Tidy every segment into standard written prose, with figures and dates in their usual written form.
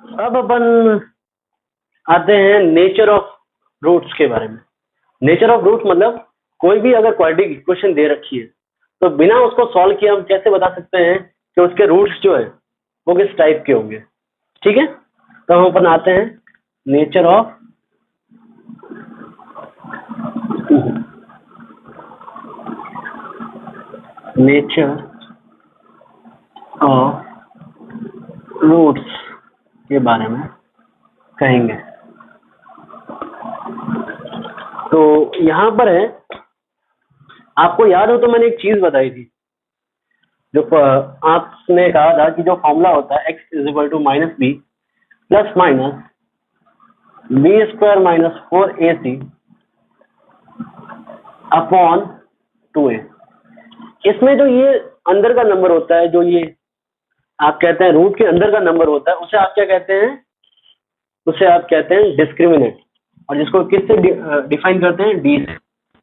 अब अपन आते हैं नेचर ऑफ रूट्स के बारे में। नेचर ऑफ रूट्स मतलब कोई भी अगर क्वाड्रेटिक इक्वेशन दे रखी है तो बिना उसको सॉल्व किए हम कैसे बता सकते हैं कि उसके रूट्स जो है वो किस टाइप के होंगे। ठीक है, तो हम अपन आते हैं नेचर ऑफ रूट्स के बारे में कहेंगे। तो यहां पर है, आपको याद हो तो मैंने एक चीज बताई थी, जो आपने कहा था कि जो फॉर्मूला होता है x is equal to minus b plus minus b square minus 4ac upon 2a। इसमें जो ये अंदर का नंबर होता है, जो ये आप कहते हैं रूट के अंदर का नंबर होता है, उसे आप क्या कहते हैं? उसे आप कहते हैं डिस्क्रिमिनेंट, और जिसको किससे डिफाइन करते हैं? डी से।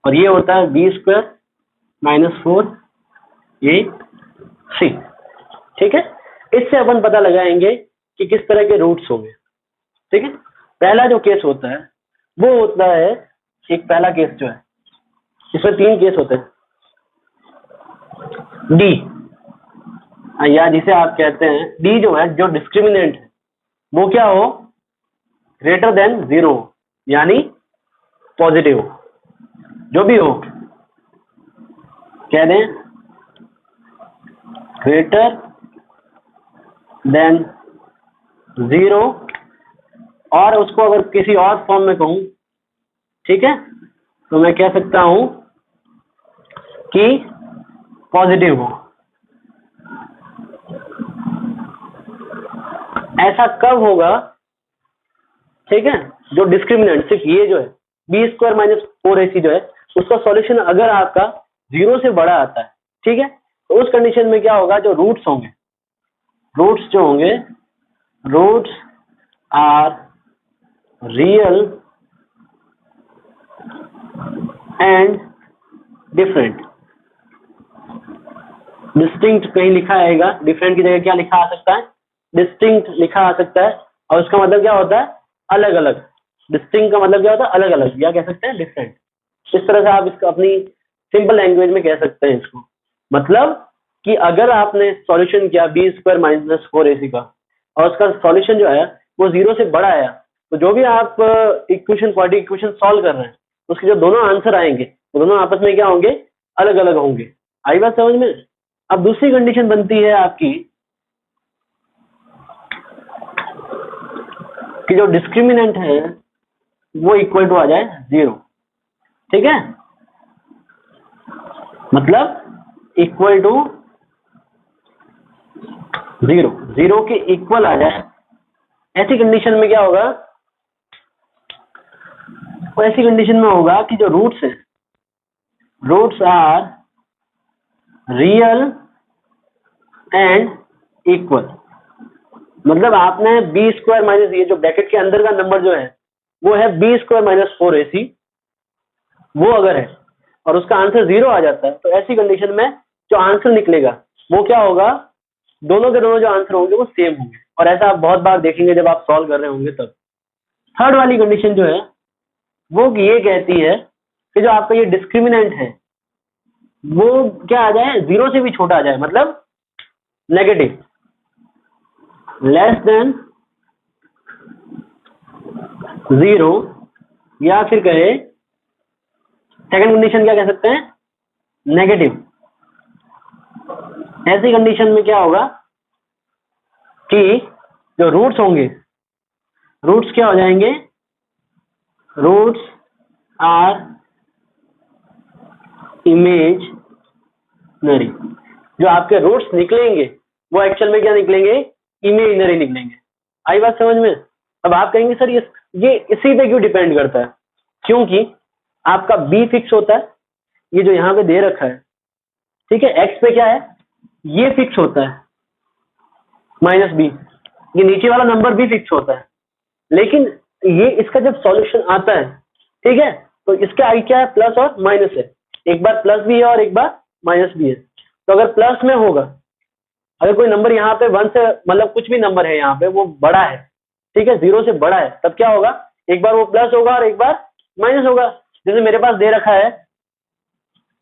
और ये होता है बी स्क्वायर माइनस 4ac। ठीक है, इससे अपन पता लगाएंगे कि किस तरह के रूट्स होंगे। ठीक है, पहला जो केस होता है वो होता है, एक पहला केस जो है, इसमें 3 केस होते हैं। डी, या जिसे आप कहते हैं डी जो है, जो डिस्क्रिमिनेंट है वो क्या हो? ग्रेटर देन 0, यानी पॉजिटिव हो, जो भी हो कह दें ग्रेटर देन 0, और उसको अगर किसी और फॉर्म में कहूं, ठीक है, तो मैं कह सकता हूं कि पॉजिटिव हो। ऐसा कब होगा? ठीक है, जो डिस्क्रिमिनेंट सिर्फ ये जो है बी स्क्वायर माइनस 4ac जो है, उसका सॉल्यूशन अगर आपका 0 से बड़ा आता है, ठीक है, तो उस कंडीशन में क्या होगा? जो रूट्स होंगे, रूट्स जो होंगे, roots are real and different. Distinct कहीं लिखा आएगा, डिफरेंट की जगह क्या लिखा आ सकता है? डिस्टिंक्ट लिखा आ सकता है, और उसका मतलब क्या होता है? अलग अलग। डिस्टिंक्ट का मतलब क्या होता है? अलग अलग, या कह सकते हैं डिफरेंट। इस तरह से आप इसको अपनी सिंपल लैंग्वेज में कह सकते हैं इसको। मतलब कि अगर आपने सॉल्यूशन किया बी स्क्वायर माइनस 4ac का, और उसका सॉल्यूशन जो है वो 0 से बड़ा आया, तो जो भी आप इक्वेशन क्वाड्रेटिक इक्वेशन सॉल्व कर रहे हैं, उसके जो दोनों आंसर आएंगे वो दोनों आपस में क्या होंगे? अलग अलग होंगे। आई बात समझ में? अब दूसरी कंडीशन बनती है आपकी कि जो डिस्क्रिमिनेंट है वो इक्वल टू आ जाए 0। ठीक है, मतलब इक्वल टू 0, 0 के इक्वल आ जाए। ऐसी कंडीशन में क्या होगा? तो ऐसी कंडीशन में होगा कि जो रूट्स है, roots are real and equal. मतलब आपने बी स्क्वायर माइनस, ये जो ब्रैकेट के अंदर का नंबर जो है वो है बी स्क्वायर माइनस 4ac, वो अगर है और उसका आंसर 0 आ जाता है, तो ऐसी कंडीशन में जो आंसर निकलेगा वो क्या होगा? दोनों के दोनों जो आंसर होंगे वो सेम होंगे। और ऐसा आप बहुत बार देखेंगे जब आप सॉल्व कर रहे होंगे तब। थर्ड वाली कंडीशन जो है वो ये कहती है कि जो आपका ये डिस्क्रिमिनेंट है वो क्या आ जाए? 0 से भी छोटा आ जाए, मतलब नेगेटिव, लेस देन 0, या फिर कहे सेकंड कंडीशन क्या कह सकते हैं? नेगेटिव। ऐसी कंडीशन में क्या होगा कि जो रूट्स होंगे, रूट्स क्या हो जाएंगे? Roots are imaginary. जो आपके रूट्स निकलेंगे वो एक्चुअल में क्या निकलेंगे? इमेजनरी निकलेंगे। आई बात समझ में? अब आप कहेंगे सर ये इसी पे क्यों डिपेंड करता है? क्योंकि आपका बी फिक्स होता है, ये जो यहाँ पे दे रखा है, ठीक है, एक्स पे क्या है? ये फिक्स होता है माइनस बी, ये नीचे वाला नंबर भी फिक्स होता है। लेकिन ये इसका जब सॉल्यूशन आता है, ठीक है, तो इसका आई क्या है? प्लस और माइनस है। एक बार प्लस भी है और एक बार माइनस भी है। तो अगर प्लस में होगा, अगर कोई नंबर यहाँ पे 1 से, मतलब कुछ भी नंबर है यहाँ पे वो बड़ा है, ठीक है, 0 से बड़ा है, तब क्या होगा, एक बार वो प्लस होगा और एक बार माइनस होगा। जैसे मेरे पास दे रखा है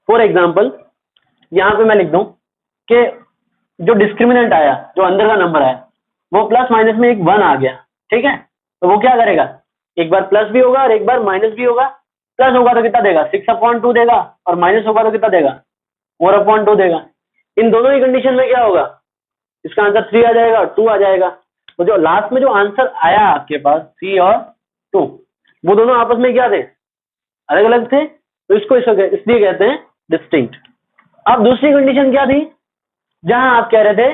फॉर एग्जाम्पल, यहाँ पे मैं लिख दूं कि जो डिस्क्रिमिनेंट आया, जो अंदर का नंबर आया, वो प्लस माइनस में एक 1 आ गया, ठीक है, तो वो क्या करेगा, एक बार प्लस भी होगा और एक बार माइनस भी होगा। प्लस होगा तो कितना देगा, 6/2 देगा, और माइनस होगा तो कितना देगा, 4/2 देगा। इन दोनों ही कंडीशन में क्या होगा, इसका आंसर 3 आ जाएगा और 2 आ जाएगा। तो जो लास्ट में जो आंसर आया आपके पास 3 और 2, वो दोनों आपस में क्या थे, अलग अलग थे, तो इसको इसलिए कहते हैं डिस्टिंक्ट। अब दूसरी कंडीशन क्या थी, जहां आप कह रहे थे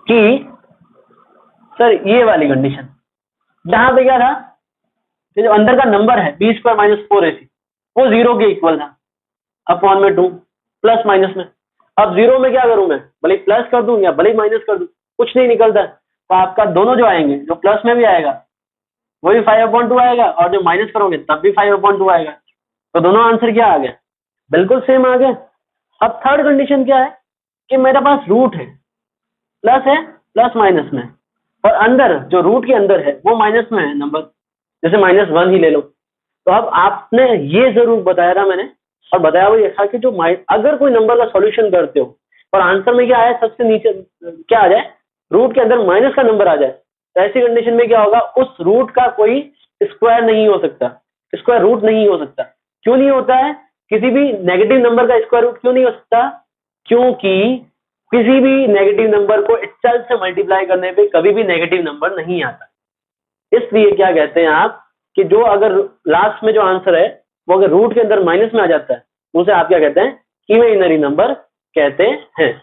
कि सर ये वाली कंडीशन, जहां पे क्या था कि जो अंदर का नंबर है b² - 4ac, वो 0 के इक्वल था, अपॉन में 2 प्लस माइनस में। अब 0 में क्या करूं मैं, भले प्लस कर दूं या भले माइनस कर दूं, कुछ नहीं निकलता है। तो आपका दोनों जो आएंगे, जो प्लस में भी आएगा वो भी 5/2 आएगा, और जो माइनस करोगे तब भी 5/2 आएगा। तो दोनों आंसर क्या आ गए, बिल्कुल सेम आ गए। अब थर्ड कंडीशन क्या है कि मेरे पास रूट है, प्लस है, प्लस माइनस में, और अंदर जो रूट के अंदर है वो माइनस में है नंबर, जैसे -1 ही ले लो। तो अब आपने ये जरूर बताया था मैंने, और बताया वो ये था कि जो अगर कोई नंबर का सॉल्यूशन करते हो और आंसर में क्या आए, सबसे नीचे क्या आ जाए, रूट के अंदर माइनस का नंबर आ जाए, तो ऐसी कंडीशन में क्या होगा, उस रूट का कोई स्क्वायर नहीं हो सकता, स्क्वायर रूट नहीं हो सकता। क्यों नहीं होता है, किसी भी नेगेटिव नंबर का स्क्वायर रूट क्यों नहीं हो सकता, क्योंकि किसी भी नेगेटिव नंबर को इटसेल्फ से मल्टीप्लाई करने पे कभी भी नेगेटिव नंबर नहीं आता। इसलिए क्या कहते हैं आप कि जो अगर लास्ट में जो आंसर है वो अगर रूट के अंदर माइनस में आ जाता है, उसे आप क्या कहते हैं, इमेजिनरी नंबर कहते हैं।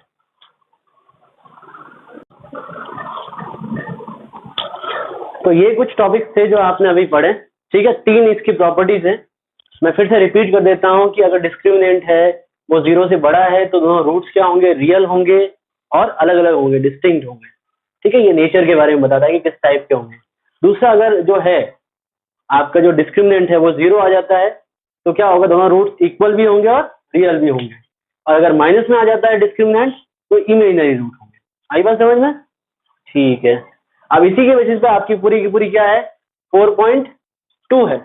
तो ये कुछ टॉपिक्स थे जो आपने अभी पढ़े, ठीक है। 3 इसकी प्रॉपर्टीज हैं, मैं फिर से रिपीट कर देता हूं कि अगर डिस्क्रिमिनेंट है वो 0 से बड़ा है तो दोनों रूट्स क्या होंगे, रियल होंगे और अलग अलग होंगे, डिस्टिंक्ट होंगे, ठीक है। ये नेचर के बारे में बताता है कि किस टाइप के होंगे। दूसरा, अगर जो है आपका जो डिस्क्रिमिनेंट है वो 0 आ जाता है तो क्या होगा, दोनों रूट्स इक्वल भी होंगे और रियल भी होंगे, और अगर माइनस में आ जाता है डिस्क्रिमिनेंट तो इमेजिनरी रूट होंगे। आई बात समझ में, ठीक है। अब इसी के बेसिस पे आपकी पूरी की पूरी क्या है, 4.2 है,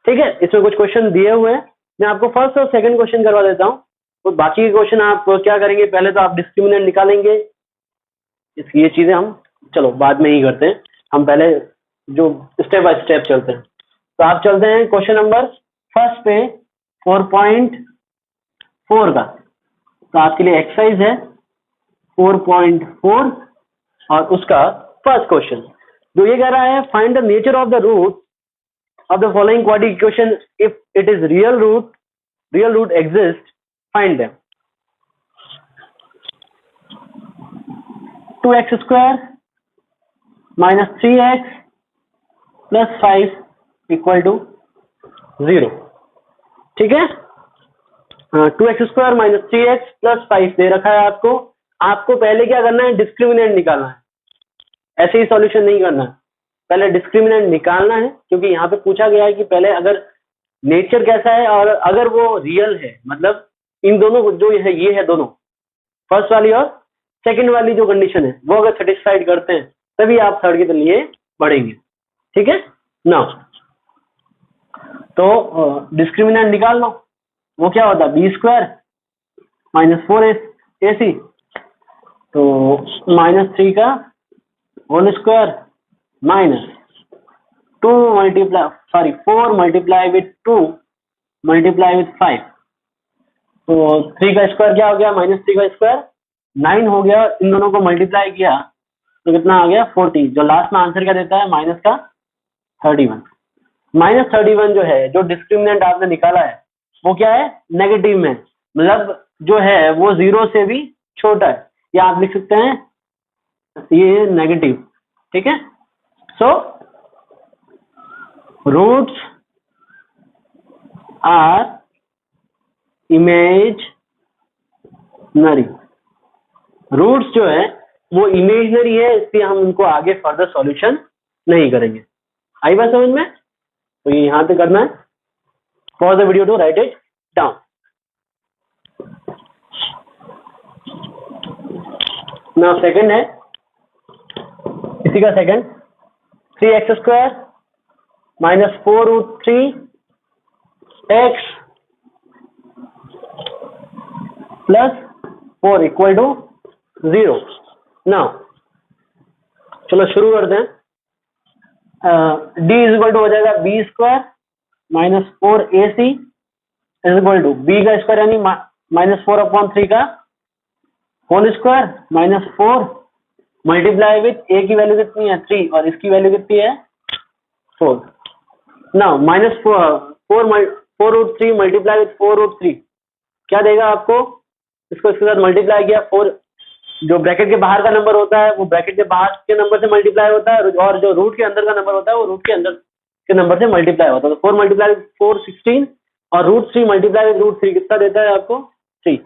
ठीक है। इसमें कुछ क्वेश्चन दिए हुए हैं, मैं आपको फर्स्ट और सेकंड क्वेश्चन करवा देता हूं, तो बाकी के क्वेश्चन आप क्या करेंगे, पहले तो आप डिस्क्रिमिनेंट निकालेंगे, इसकी ये चीजें हम चलो बाद में ही करते हैं, हम पहले जो स्टेप बाय स्टेप चलते हैं। तो आप चलते हैं क्वेश्चन नंबर फर्स्ट पे 4.4 का। तो आपके लिए एक्सरसाइज है 4.4 और उसका फर्स्ट क्वेश्चन जो ये कह रहा है, find the nature of the root of the following quadratic equation if it is real root exists, find them. 2x square minus 3x plus 5 equal to 0, ठीक है। 2x square minus 3x plus 5 दे रखा है आपको। आपको पहले क्या करना है, डिस्क्रिमिनेंट निकालना है, ऐसे ही सॉल्यूशन नहीं करना है, पहले डिस्क्रिमिनेंट निकालना है, क्योंकि यहाँ पे पूछा गया है कि पहले अगर नेचर कैसा है और अगर वो रियल है, मतलब इन दोनों जो ये है दोनों, फर्स्ट वाली और सेकंड वाली जो कंडीशन है वो अगर सेटिस्फाइड करते हैं तभी आप थर्ड के लिए बढ़ेंगे, ठीक है ना। तो डिस्क्रिमिनेंट निकाल लो, वो क्या होता है, b² - 4ac, तो -3 का whole square minus 4 multiply with 2 multiply with 5, तो 3 का स्क्वायर क्या हो गया, -3 का स्क्वायर 9 हो गया, इन दोनों को मल्टीप्लाई किया तो कितना आ गया 40, जो लास्ट में आंसर क्या देता है, माइनस का 31। -31 जो है, जो डिस्क्रिमिनेंट आपने निकाला है वो क्या है, नेगेटिव में, मतलब जो है वो 0 से भी छोटा है, या आप लिख सकते हैं ये नेगेटिव, ठीक है। So roots are imaginary, roots जो है वो इमेजिनरी है, इसलिए हम उनको आगे फर्दर सॉल्यूशन नहीं करेंगे। आई बात समझ में, तो ये यहां पे करना है, pause the video to write it down. Now second है, इसी का second, 3x² minus 4√3x plus 4 equal to 0। Now चलो शुरू करते हैं। d इज इक्वल टू हो जाएगा b² minus 4ac is equal to b का स्क्वायर यानी -4/3 का whole square minus 4 multiply with a की वैल्यू कितनी है 3 और इसकी वैल्यू कितनी है 4। नाउ -4√3 मल्टीप्लाई विथ 4√3 क्या देगा आपको? इसको इसके साथ मल्टीप्लाई किया 4, जो ब्रैकेट के बाहर का नंबर होता है वो ब्रैकेट के बाहर के नंबर से मल्टीप्लाई होता है और जो रूट के अंदर का नंबर होता है वो रूट के अंदर के नंबर से मल्टीप्लाई होता है। तो 4 मल्टीप्लाई विथ 4 16 और √3 मल्टीप्लाई विथ √3 कितना देता है आपको 3।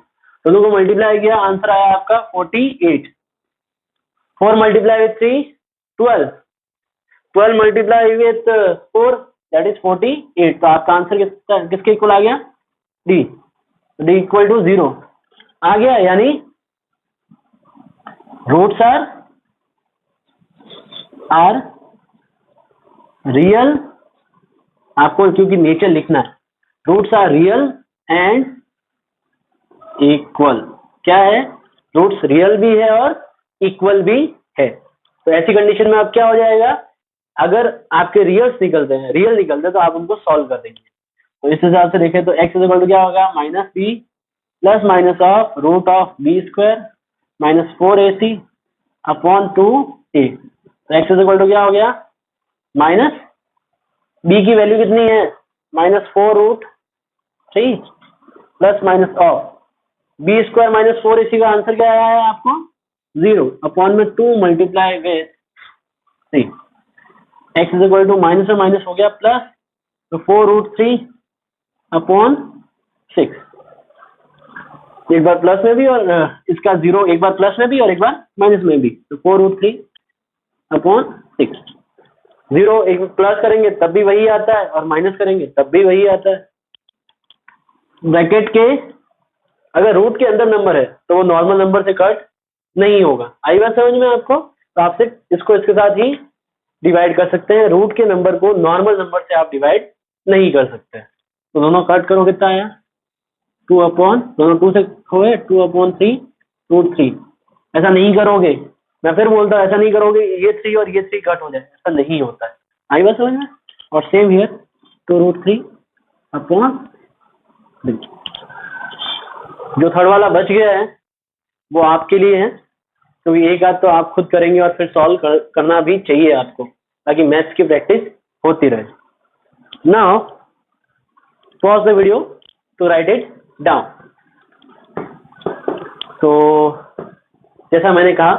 दोनों को मल्टीप्लाई किया आंसर आया आपका 48। 4 multiply with 3 12, 12 multiply with 4 that is 48। तो आपका आंसर किसके इक्वल आ गया डी इक्वल टू 0 आ गया, यानी रूट्स आर रियल। आपको क्योंकि नेचर लिखना है, roots are real and equal. क्या है? रूट्स रियल भी है और इक्वल भी है। तो ऐसी कंडीशन में अब क्या हो जाएगा, अगर आपके रियल निकलते तो आप उनको सॉल्व कर देंगे। तो इस हिसाब से देखें तो x इज इक्वल टू क्या होगा -b plus minus of root of b² minus 4ac upon 2a। तो x इज इक्वल टू क्या हो गया माइनस b की वैल्यू कितनी है -4√3 plus minus of b² minus 4ac का आंसर क्या आया है आपको 0 अपॉन में 2 multiply with 3। x is equal to minus में माइनस हो गया प्लस, तो 4√3 अपॉन 6। एक बार प्लस में भी और इसका 0 एक बार प्लस में भी और एक बार माइनस में भी, तो 4√3 अपॉन 6। 0 एक प्लस करेंगे तब भी वही आता है और माइनस करेंगे तब भी वही आता है। ब्रैकेट के अगर रूट के अंदर नंबर है तो वो नॉर्मल नंबर से कट नहीं होगा। आई बात समझ में आपको? तो आप सिर्फ इसको इसके साथ ही डिवाइड कर सकते हैं, रूट के नंबर को नॉर्मल नंबर से आप डिवाइड नहीं कर सकते। तो दोनों कट करो कितना आया 2 अपॉन, दोनों 2 से हुए 2/3√3। ऐसा नहीं करोगे, मैं फिर बोलता हूँ ऐसा नहीं करोगे ये 3 और ये 3 कट हो जाए, ऐसा नहीं होता है। आई बात समझ में? और सेम हियर 2√3 अपॉन 3। जो थर्ड वाला बच गया है वो आपके लिए है, तो एक आध तो आप खुद करेंगे और फिर सॉल्व करना भी चाहिए आपको, ताकि मैथ्स की प्रैक्टिस होती रहे। Now pause the video to write it down. तो जैसा मैंने कहा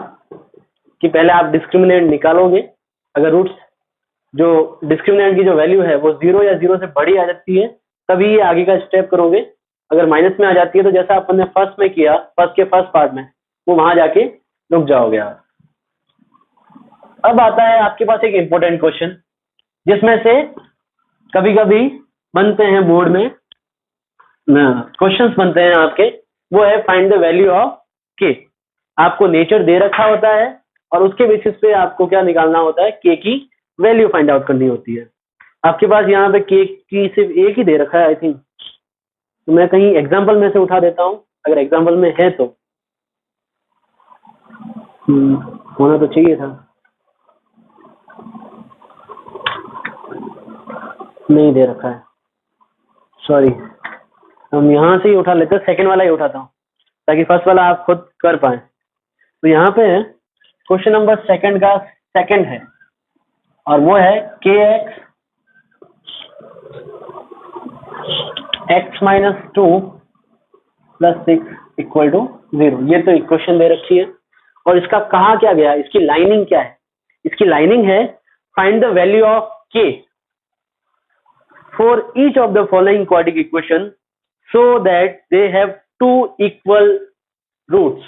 कि पहले आप डिस्क्रिमिनेंट निकालोगे। अगर रूट्स जो डिस्क्रिमिनेंट की जो वैल्यू है वो 0 या 0 से बड़ी आ जाती है तभी ये आगे का स्टेप करोगे। अगर माइनस में आ जाती है तो जैसा अपन ने फर्स्ट में किया, फर्स्ट पार्ट में, वो वहां जाके रुक जाओगे आप। अब आता है आपके पास एक इंपॉर्टेंट क्वेश्चन जिसमें से कभी कभी बनते हैं बोर्ड में क्वेश्चंस बनते हैं आपके, वो है फाइंड द वैल्यू ऑफ के। आपको नेचर दे रखा होता है और उसके बेसिस पे आपको क्या निकालना होता है, के की वैल्यू फाइंड आउट करनी होती है। आपके पास यहाँ पे के की सिर्फ एक ही दे रखा है आई थिंक, तो मैं कहीं एग्जाम्पल में से उठा देता हूँ, अगर एग्जाम्पल में है तो होना तो चाहिए था, नहीं दे रखा है, सॉरी। हम यहाँ से ही उठा लेते हैं, सेकंड वाला ही उठाता हूँ ताकि फर्स्ट वाला आप खुद कर पाए। तो यहाँ पे क्वेश्चन नंबर सेकंड का सेकंड है और वो है kx x minus 2 plus 6 equal to 0। ये तो इक्वेशन दे रखी है और इसका कहा क्या गया, इसकी लाइनिंग क्या है? इसकी लाइनिंग है find the value of k for each of the following quadratic equation so that they have 2 equal roots.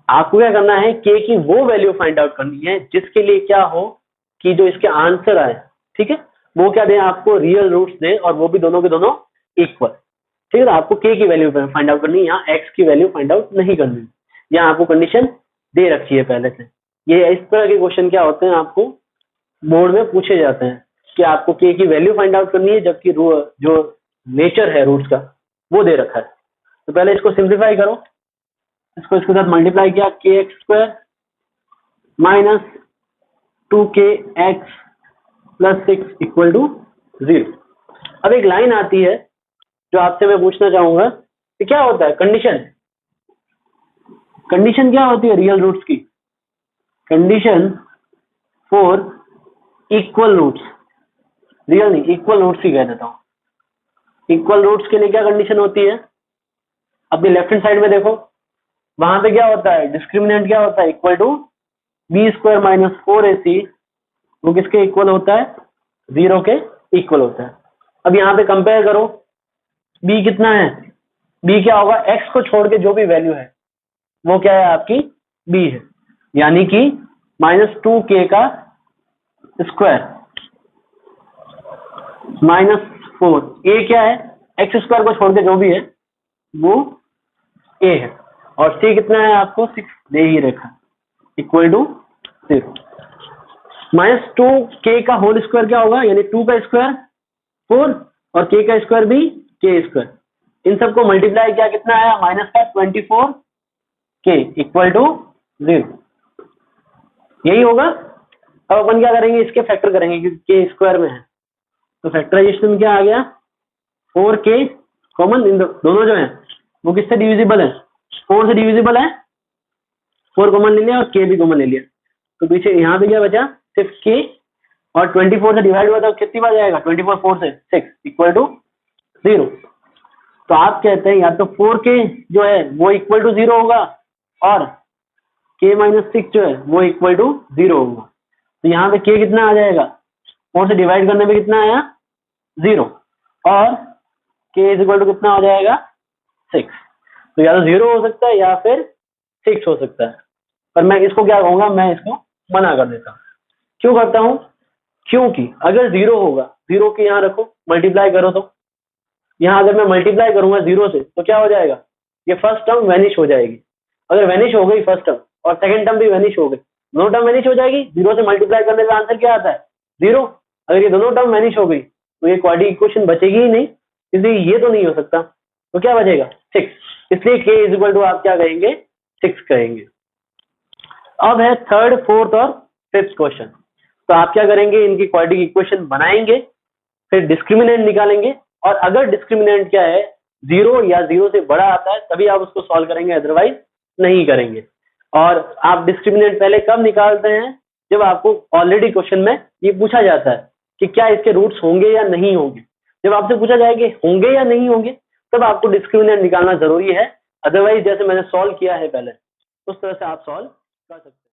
आपको क्या करना है, k की वो वैल्यू फाइंड आउट करनी है जिसके लिए क्या हो कि जो इसके आंसर आए, ठीक है, वो क्या दें आपको, रियल रूट्स दें और वो भी दोनों के दोनों इक्वल। ठीक है, तो आपको k की वैल्यू फाइंड आउट करनी है, यहाँ x की वैल्यू फाइंड आउट नहीं करनी। यहाँ आपको कंडीशन दे रखी है पहले से। ये इस तरह के क्वेश्चन क्या होते हैं आपको बोर्ड में पूछे जाते हैं कि आपको के की वैल्यू फाइंड आउट करनी है, जबकि जो नेचर है रूट्स का वो दे रखा है। तो पहले इसको सिंप्लीफाई करो, इसको इसके साथ मल्टीप्लाई किया, के x square minus 2k x plus 6 equal to 0। अब एक लाइन आती है जो आपसे मैं पूछना चाहूंगा कि क्या होता है कंडीशन, कंडीशन क्या होती है रियल रूट्स की, condition for equal roots, real नहीं इक्वल रूट्स ही कह देता हूं। इक्वल रूट्स के लिए क्या कंडीशन होती है, अपनी लेफ्ट हैंड साइड में देखो, वहां पे क्या होता है, डिस्क्रिमिनेंट क्या होता है, equal to b square minus 4ac, वो किसके इक्वल होता है, 0 के इक्वल होता है। अब यहाँ पे कंपेयर करो, b कितना है, b क्या होगा, x को छोड़ के जो भी वैल्यू है वो क्या है आपकी b है, यानी कि -2k का स्क्वायर -4, a क्या है, x स्क्वायर को छोड़ के जो भी है वो a है, और c कितना है आपको 6 दे ही रखा, इक्वल टू 0। -2k का होल स्क्वायर क्या होगा, यानी 2 का स्क्वायर 4 और k का स्क्वायर भी k स्क्वायर, इन सबको मल्टीप्लाई किया कितना आया, माइनस का 24k इक्वल टू 0, यही होगा। अब अपन क्या करेंगे, इसके फैक्टर करेंगे क्योंकि k स्क्वायर में है, तो फैक्टराइजेशन में क्या आ गया, 4k कॉमन, इन दोनों जो है वो किससे डिविजिबल है, 4 से डिविजिबल है, 4 कॉमन ले लिया और k भी कॉमन ले लिया, तो पीछे यहाँ पे क्या बचा, सिर्फ k, और 24 से डिवाइड हुआ तो कितनी बार जाएगा, 24 4 से 6 इक्वल टू 0। तो आप कहते हैं या तो 4k जो है वो इक्वल टू 0 होगा और k माइनस 6 जो है वो इक्वल टू 0 होगा। तो यहाँ पे k कितना आ जाएगा, 4 से डिवाइड करने पे कितना आया 0, और k इज इक्वल टू कितना हो जाएगा 6। तो या तो 0 हो सकता है या फिर 6 हो सकता है, पर मैं इसको क्या कहूंगा, मैं इसको मना कर देता हूँ। क्यों करता हूँ, क्योंकि अगर 0 होगा, 0 के यहाँ रखो, मल्टीप्लाई करो, तो यहाँ अगर मैं मल्टीप्लाई करूंगा 0 से तो क्या हो जाएगा, ये फर्स्ट टर्म वैनिश हो जाएगी। अगर वैनिश हो गई फर्स्ट टर्म और सेकंड टर्म भी वैनिश हो गई, दोनों टर्म वैनिश हो जाएगी, 0 से मल्टीप्लाई करने का आंसर क्या आता है 0। अगर ये दोनों टर्म वैनिश हो गई तो ये क्वाड्रेटिक इक्वेशन बचेगी ही नहीं, इसलिए ये तो नहीं हो सकता, तो क्या बचेगा 6, इसलिए k इज इक्वल टू आप क्या कहेंगे 6 कहेंगे। अब है थर्ड, फोर्थ और फिफ्थ क्वेश्चन, तो आप क्या करेंगे, इनकी क्वाड्रेटिक इक्वेशन बनाएंगे, फिर डिस्क्रिमिनेंट निकालेंगे, और अगर डिस्क्रिमिनेंट क्या है 0 या 0 से बड़ा आता है तभी आप उसको सॉल्व करेंगे, अदरवाइज नहीं करेंगे। और आप डिस्क्रिमिनेंट पहले कब निकालते हैं, जब आपको ऑलरेडी क्वेश्चन में ये पूछा जाता है कि क्या इसके रूट्स होंगे या नहीं होंगे। जब आपसे पूछा जाए कि होंगे या नहीं होंगे तब आपको डिस्क्रिमिनेंट निकालना जरूरी है, अदरवाइज जैसे मैंने सॉल्व किया है पहले उस तरह से आप सॉल्व कर सकते हैं।